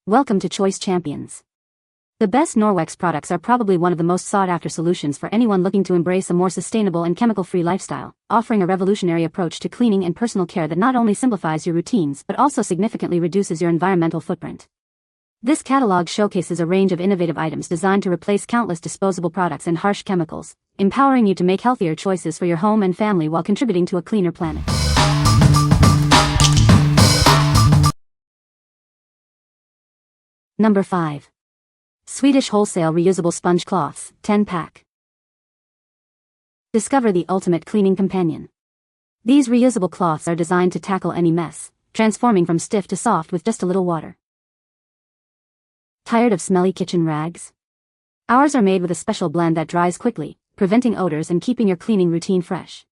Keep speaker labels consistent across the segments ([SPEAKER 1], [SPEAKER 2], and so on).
[SPEAKER 1] Welcome to Choice Champions. The best Norwex products are probably one of the most sought-after solutions for anyone looking to embrace a more sustainable and chemical-free lifestyle, offering a revolutionary approach to cleaning and personal care that not only simplifies your routines but also significantly reduces your environmental footprint. This catalog showcases a range of innovative items designed to replace countless disposable products and harsh chemicals, empowering you to make healthier choices for your home and family while contributing to a cleaner planet. Number 5. Swedish Wholesale Reusable Sponge Cloths, 10-pack. Discover the ultimate cleaning companion. These reusable cloths are designed to tackle any mess, transforming from stiff to soft with just a little water. Tired of smelly kitchen rags? Ours are made with a special blend that dries quickly, preventing odors and keeping your cleaning routine fresh.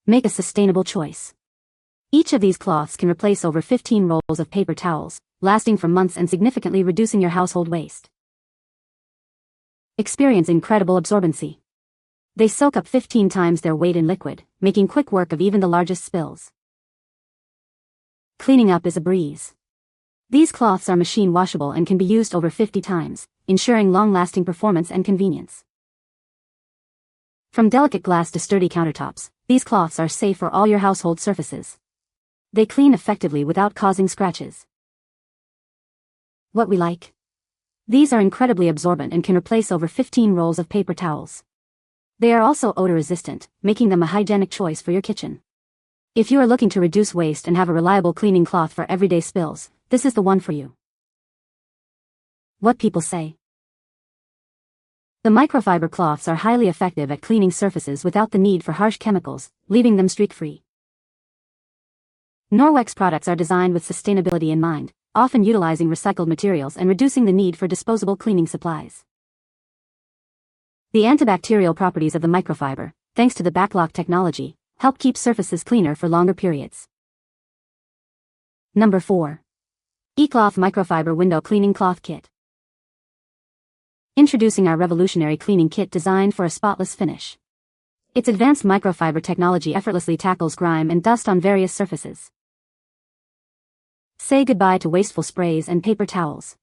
[SPEAKER 1] Make a sustainable choice. Each of these cloths can replace over 15 rolls of paper towels, lasting for months and significantly reducing your household waste. Experience incredible absorbency. They soak up 15 times their weight in liquid, making quick work of even the largest spills. Cleaning up is a breeze. These cloths are machine washable and can be used over 50 times, ensuring long-lasting performance and convenience. From delicate glass to sturdy countertops, these cloths are safe for all your household surfaces. They clean effectively without causing scratches. What we like? These are incredibly absorbent and can replace over 15 rolls of paper towels. They are also odor-resistant, making them a hygienic choice for your kitchen. If you are looking to reduce waste and have a reliable cleaning cloth for everyday spills, this is the one for you. What people say. The microfiber cloths are highly effective at cleaning surfaces without the need for harsh chemicals, leaving them streak-free. Norwex products are designed with sustainability in mind, often utilizing recycled materials and reducing the need for disposable cleaning supplies. The antibacterial properties of the microfiber, thanks to the backlock technology, help keep surfaces cleaner for longer periods. Number 4. eCloth Microfiber Window Cleaning Cloth Kit. Introducing our revolutionary cleaning kit designed for a spotless finish. Its advanced microfiber technology effortlessly tackles grime and dust on various surfaces. Say goodbye to wasteful sprays and paper towels.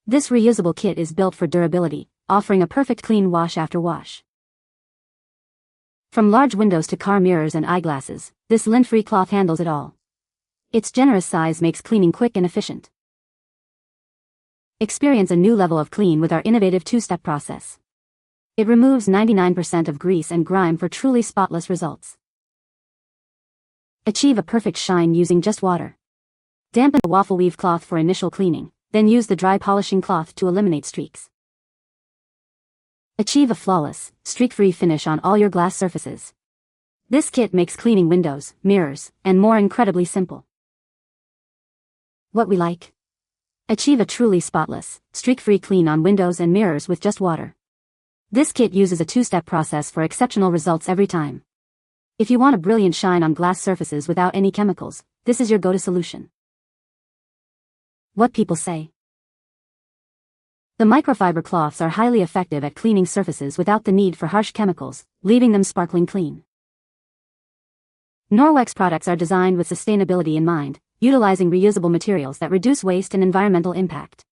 [SPEAKER 1] This reusable kit is built for durability, offering a perfect clean wash after wash. From large windows to car mirrors and eyeglasses, this lint-free cloth handles it all. Its generous size makes cleaning quick and efficient. Experience a new level of clean with our innovative two-step process. It removes 99% of grease and grime for truly spotless results. Achieve a perfect shine using just water. Dampen the waffle weave cloth for initial cleaning, then use the dry polishing cloth to eliminate streaks. Achieve a flawless, streak-free finish on all your glass surfaces. This kit makes cleaning windows, mirrors, and more incredibly simple. What we like? Achieve a truly spotless, streak-free clean on windows and mirrors with just water. This kit uses a two-step process for exceptional results every time. If you want a brilliant shine on glass surfaces without any chemicals, this is your go-to solution. What people say. The microfiber cloths are highly effective at cleaning surfaces without the need for harsh chemicals, leaving them sparkling clean. Norwex products are designed with sustainability in mind, utilizing reusable materials that reduce waste and environmental impact.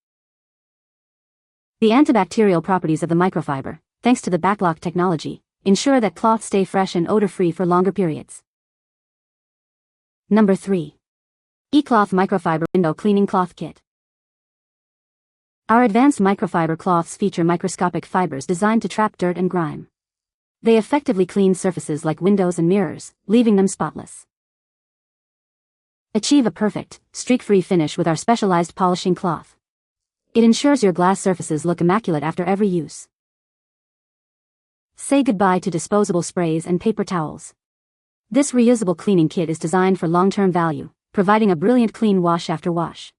[SPEAKER 1] The antibacterial properties of the microfiber, thanks to the backlock technology, ensure that cloths stay fresh and odor-free for longer periods. Number 3. eCloth Microfiber Window Cleaning Cloth Kit. Our advanced microfiber cloths feature microscopic fibers designed to trap dirt and grime. They effectively clean surfaces like windows and mirrors, leaving them spotless. Achieve a perfect, streak-free finish with our specialized polishing cloth. It ensures your glass surfaces look immaculate after every use. Say goodbye to disposable sprays and paper towels. This reusable cleaning kit is designed for long-term value, providing a brilliant clean wash after wash.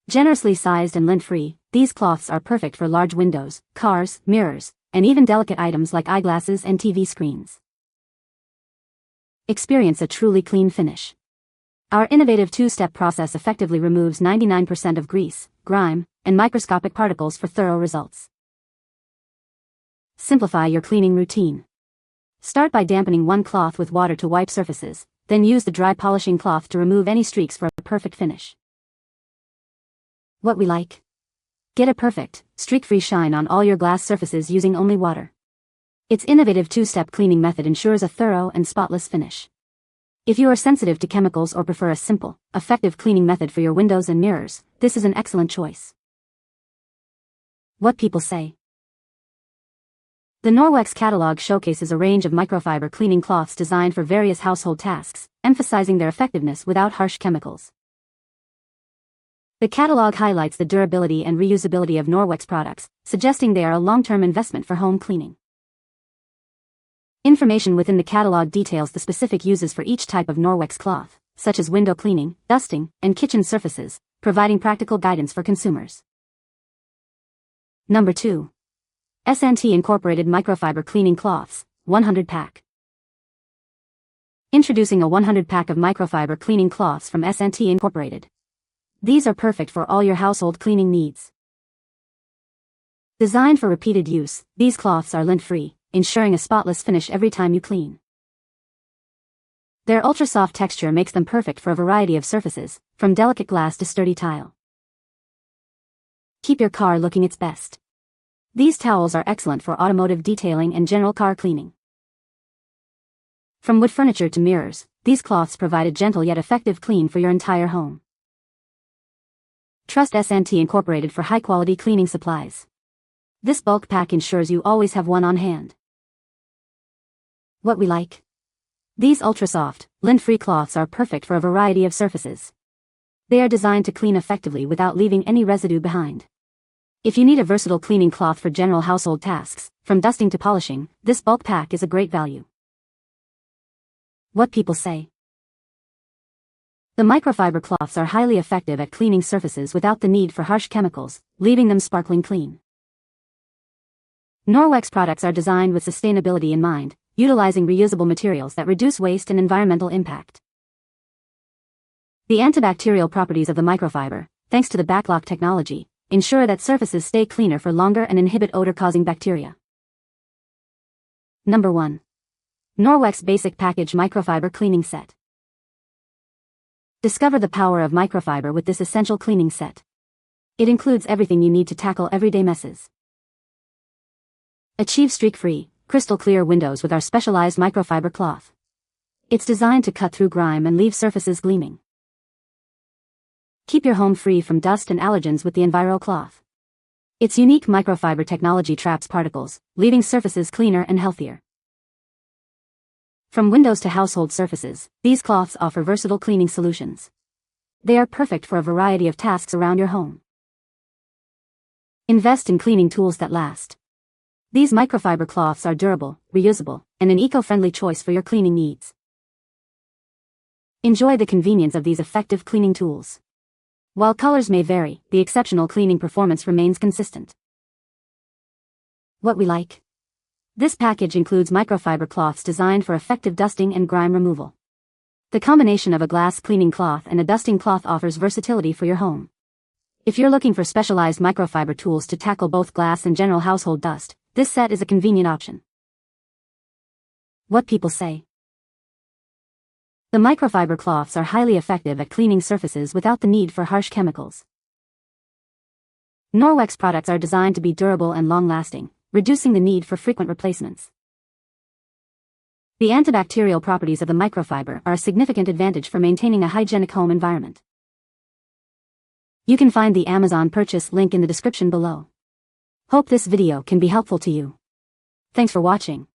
[SPEAKER 1] Generously sized and lint-free, these cloths are perfect for large windows, cars, mirrors, and even delicate items like eyeglasses and TV screens. Experience a truly clean finish. Our innovative two-step process effectively removes 99% of grease, grime, and microscopic particles for thorough results. Simplify your cleaning routine. Start by dampening one cloth with water to wipe surfaces, then use the dry polishing cloth to remove any streaks for a perfect finish. What we like? Get a perfect, streak-free shine on all your glass surfaces using only water. Its innovative two-step cleaning method ensures a thorough and spotless finish. If you are sensitive to chemicals or prefer a simple, effective cleaning method for your windows and mirrors, this is an excellent choice. What people say. The Norwex catalog showcases a range of microfiber cleaning cloths designed for various household tasks, emphasizing their effectiveness without harsh chemicals. The catalog highlights the durability and reusability of Norwex products, suggesting they are a long-term investment for home cleaning. Information within the catalog details the specific uses for each type of Norwex cloth, such as window cleaning, dusting, and kitchen surfaces, providing practical guidance for consumers. Number 2. SNT Incorporated Microfiber Cleaning Cloths, 100 pack. Introducing a 100 pack of microfiber cleaning cloths from SNT Incorporated. These are perfect for all your household cleaning needs. Designed for repeated use, these cloths are lint-free, ensuring a spotless finish every time you clean. Their ultra-soft texture makes them perfect for a variety of surfaces, from delicate glass to sturdy tile. Keep your car looking its best. These towels are excellent for automotive detailing and general car cleaning. From wood furniture to mirrors, these cloths provide a gentle yet effective clean for your entire home. Trust SNT Incorporated for high-quality cleaning supplies. This bulk pack ensures you always have one on hand. What we like? These ultra-soft, lint-free cloths are perfect for a variety of surfaces. They are designed to clean effectively without leaving any residue behind. If you need a versatile cleaning cloth for general household tasks, from dusting to polishing, this bulk pack is a great value. What people say. The microfiber cloths are highly effective at cleaning surfaces without the need for harsh chemicals, leaving them sparkling clean. Norwex products are designed with sustainability in mind, utilizing reusable materials that reduce waste and environmental impact. The antibacterial properties of the microfiber, thanks to the backlock technology, ensure that surfaces stay cleaner for longer and inhibit odor-causing bacteria. Number 1. Norwex Basic Package Microfiber Cleaning Set. Discover the power of microfiber with this essential cleaning set. It includes everything you need to tackle everyday messes. Achieve streak-free, crystal-clear windows with our specialized microfiber cloth. It's designed to cut through grime and leave surfaces gleaming. Keep your home free from dust and allergens with the Enviro cloth. Its unique microfiber technology traps particles, leaving surfaces cleaner and healthier. From windows to household surfaces, these cloths offer versatile cleaning solutions. They are perfect for a variety of tasks around your home. Invest in cleaning tools that last. These microfiber cloths are durable, reusable, and an eco-friendly choice for your cleaning needs. Enjoy the convenience of these effective cleaning tools. While colors may vary, the exceptional cleaning performance remains consistent. What we like? This package includes microfiber cloths designed for effective dusting and grime removal. The combination of a glass cleaning cloth and a dusting cloth offers versatility for your home. If you're looking for specialized microfiber tools to tackle both glass and general household dust, this set is a convenient option. What people say. The microfiber cloths are highly effective at cleaning surfaces without the need for harsh chemicals. Norwex products are designed to be durable and long-lasting, reducing the need for frequent replacements. The antibacterial properties of the microfiber are a significant advantage for maintaining a hygienic home environment. You can find the Amazon purchase link in the description below. Hope this video can be helpful to you. Thanks for watching.